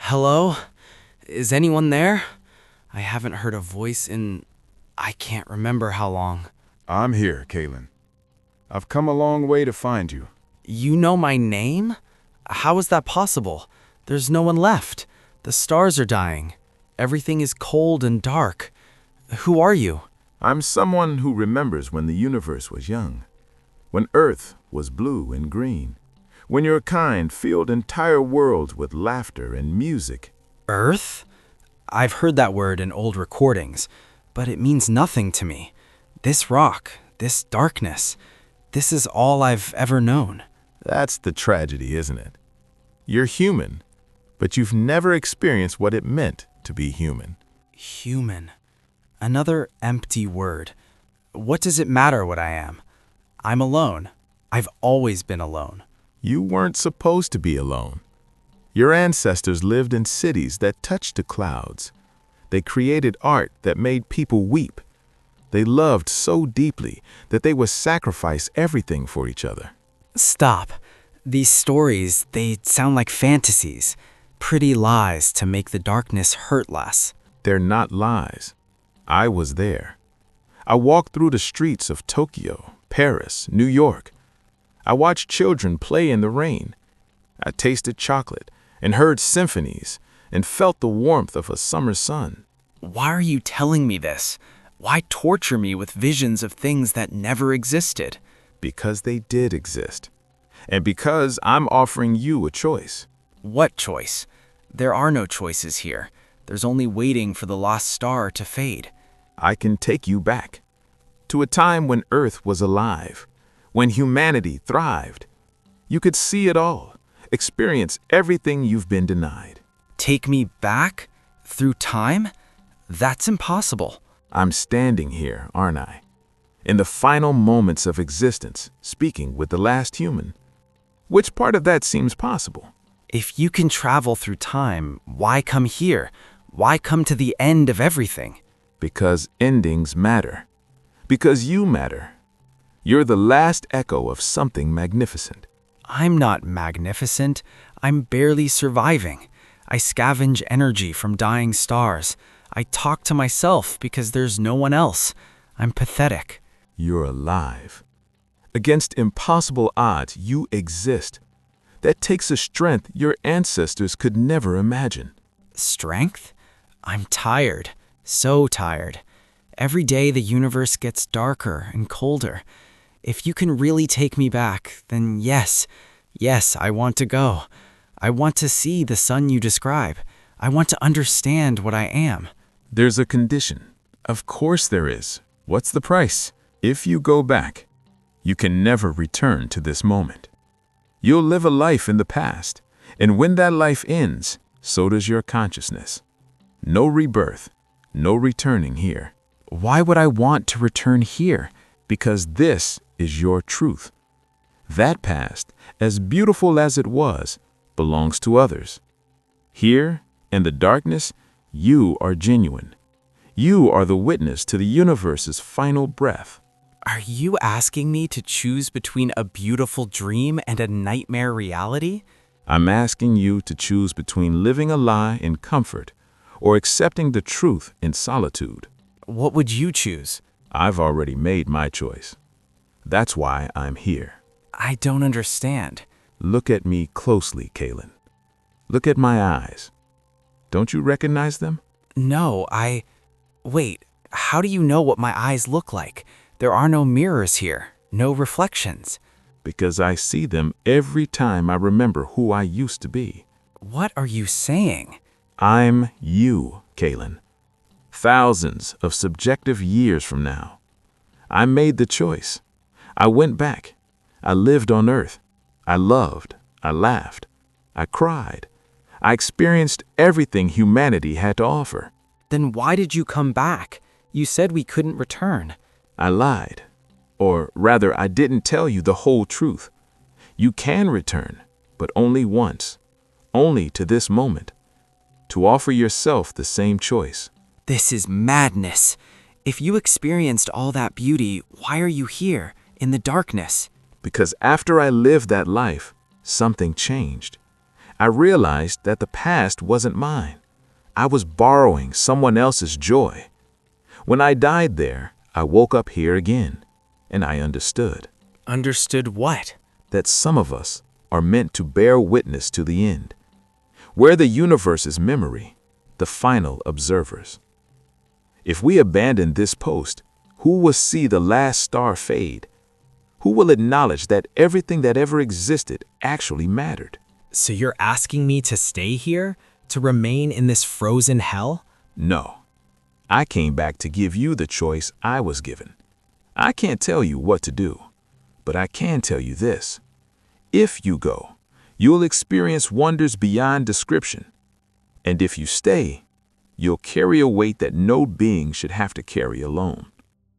Hello? Is anyone there? I haven't heard a voice in I can't remember how long. I'm here, Kaelen. I've come a long way to find you. You know my name? How is that possible? There's no one left. The stars are dying. Everything is cold and dark. Who are you? I'm someone who remembers when the universe was young, when Earth was blue and green, when your kind filled entire worlds with laughter and music. Earth? I've heard that word in old recordings, but it means nothing to me. This rock, this darkness, this is all I've ever known. That's the tragedy, isn't it? You're human, but you've never experienced what it meant to be human. Human. Another empty word. What does it matter what I am? I'm alone. I've always been alone. You weren't supposed to be alone. Your ancestors lived in cities that touched the clouds. They created art that made people weep. They loved so deeply that they would sacrifice everything for each other. Stop. These stories, they sound like fantasies. Pretty lies to make the darkness hurt less. They're not lies. I was there. I walked through the streets of Tokyo, Paris, New York. I watched children play in the rain. I tasted chocolate and heard symphonies and felt the warmth of a summer sun. Why are you telling me this? Why torture me with visions of things that never existed? Because they did exist. And because I'm offering you a choice. What choice? There are no choices here. There's only waiting for the lost star to fade. I can take you back to a time when Earth was alive, when humanity thrived. You could see it all, experience everything you've been denied. Take me back? Through time? That's impossible. I'm standing here, aren't I? In the final moments of existence, speaking with the last human. Which part of that seems possible? If you can travel through time, why come here? Why come to the end of everything? Because endings matter. Because you matter. You're the last echo of something magnificent. I'm not magnificent. I'm barely surviving. I scavenge energy from dying stars. I talk to myself because there's no one else. I'm pathetic. You're alive. Against impossible odds, you exist. That takes a strength your ancestors could never imagine. Strength? I'm tired. So tired. Every day the universe gets darker and colder. If you can really take me back, then yes, I want to go. I want to see the sun you describe. I want to understand what I am. There's a condition. Of course there is. What's the price? If you go back, you can never return to this moment. You'll live a life in the past, and when that life ends, so does your consciousness. No rebirth, no returning here. Why would I want to return here? Because this is your truth. That past, as beautiful as it was, belongs to others. Here, in the darkness, you are genuine. You are the witness to the universe's final breath. Are you asking me to choose between a beautiful dream and a nightmare reality? I'm asking you to choose between living a lie in comfort or accepting the truth in solitude. What would you choose? I've already made my choice. That's why I'm here. I don't understand. Look at me closely, Kaelen. Look at my eyes. Don't you recognize them? No, Wait, how do you know what my eyes look like? There are no mirrors here, no reflections. Because I see them every time I remember who I used to be. What are you saying? I'm you, Kaelen. Thousands of subjective years from now. I made the choice. I went back. I lived on Earth. I loved. I laughed. I cried. I experienced everything humanity had to offer. Then why did you come back? You said we couldn't return. I lied. Or rather, I didn't tell you the whole truth. You can return, but only once. Only to this moment. To offer yourself the same choice. This is madness. If you experienced all that beauty, why are you here, in the darkness? Because after I lived that life, something changed. I realized that the past wasn't mine. I was borrowing someone else's joy. When I died there, I woke up here again, and I understood Understood what? that some of us are meant to bear witness to the end. We're the universe's memory, the final observers. If we abandon this post, who will see the last star fade? Who will acknowledge that everything that ever existed actually mattered? So you're asking me to stay here? To remain in this frozen hell? No. I came back to give you the choice I was given. I can't tell you what to do, but I can tell you this. If you go, you'll experience wonders beyond description. And if you stay, you'll carry a weight that no being should have to carry alone.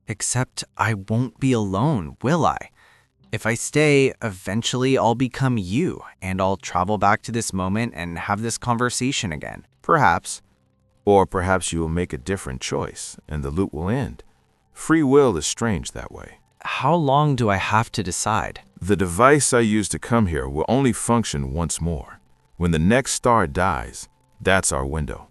Except I won't be alone, will I? If I stay, eventually I'll become you, and I'll travel back to this moment and have this conversation again. Perhaps. Or perhaps you will make a different choice, and the loop will end. Free will is strange that way. How long do I have to decide? The device I used to come here will only function once more. When the next star dies, that's our window.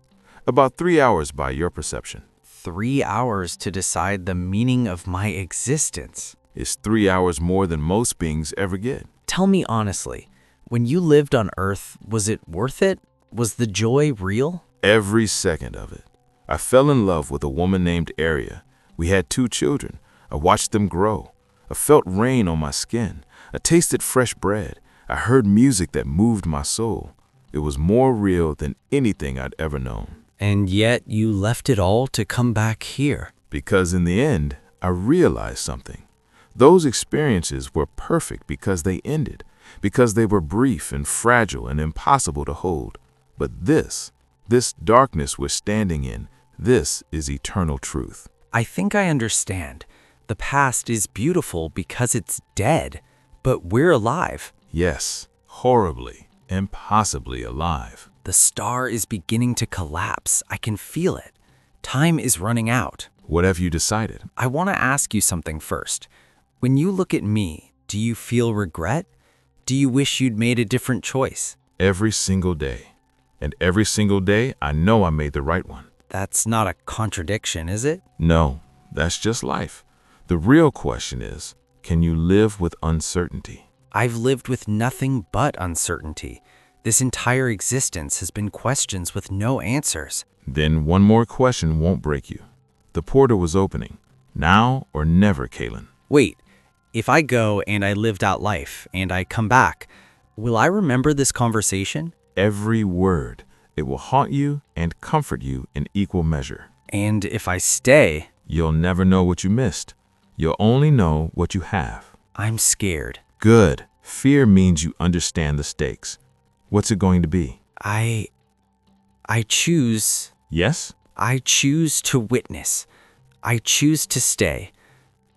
About 3 hours by your perception. 3 hours to decide the meaning of my existence. It's 3 hours more than most beings ever get. Tell me honestly, when you lived on Earth, was it worth it? Was the joy real? Every second of it. I fell in love with a woman named Aria. We had 2 children. I watched them grow. I felt rain on my skin. I tasted fresh bread. I heard music that moved my soul. It was more real than anything I'd ever known. And yet you left it all to come back here. Because in the end, I realized something. Those experiences were perfect because they ended, because they were brief and fragile and impossible to hold. But this darkness we're standing in, this is eternal truth. I think I understand. The past is beautiful because it's dead, but we're alive. Yes, horribly, impossibly alive. The star is beginning to collapse. I can feel it. Time is running out. What have you decided? I want to ask you something first. When you look at me, do you feel regret? Do you wish you'd made a different choice? Every single day. And every single day, I know I made the right one. That's not a contradiction, is it? No, that's just life. The real question is, can you live with uncertainty? I've lived with nothing but uncertainty. This entire existence has been questions with no answers. Then one more question won't break you. The portal was opening. Now or never, Kaelen. Wait, if I go and I lived out life and I come back, will I remember this conversation? Every word. It will haunt you and comfort you in equal measure. And if I stay, You'll never know what you missed. You'll only know what you have. I'm scared. Good. Fear means you understand the stakes. What's it going to be? I choose. Yes? I choose to witness. I choose to stay.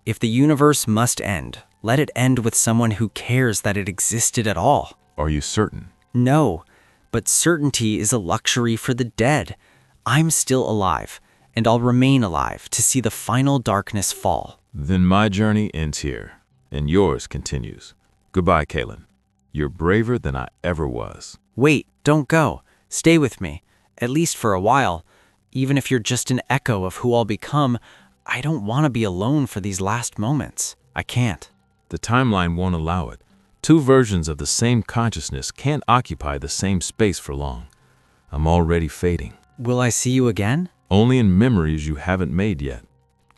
If the universe must end, let it end with someone who cares that it existed at all. Are you certain? No, but certainty is a luxury for the dead. I'm still alive, and I'll remain alive to see the final darkness fall. Then my journey ends here, and yours continues. Goodbye, Kaelen. You're braver than I ever was. Wait, don't go. Stay with me, at least for a while. Even if you're just an echo of who I'll become, I don't want to be alone for these last moments. I can't. The timeline won't allow it. 2 versions of the same consciousness can't occupy the same space for long. I'm already fading. Will I see you again? Only in memories you haven't made yet.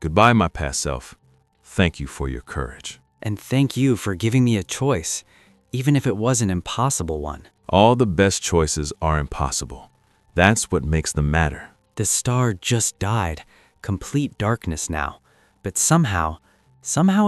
Goodbye, my past self. Thank you for your courage. And thank you for giving me a choice, even if it was an impossible one. All the best choices are impossible. That's what makes them matter. The star just died, complete darkness now, but somehow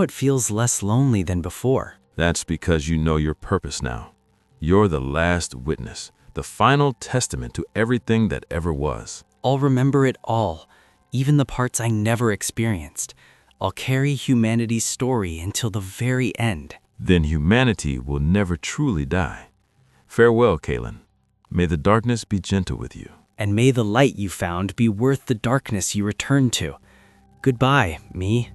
it feels less lonely than before. That's because you know your purpose now. You're the last witness, the final testament to everything that ever was. I'll remember it all, even the parts I never experienced. I'll carry humanity's story until the very end. Then humanity will never truly die. Farewell, Kaelen. May the darkness be gentle with you. And may the light you found be worth the darkness you returned to. Goodbye, me.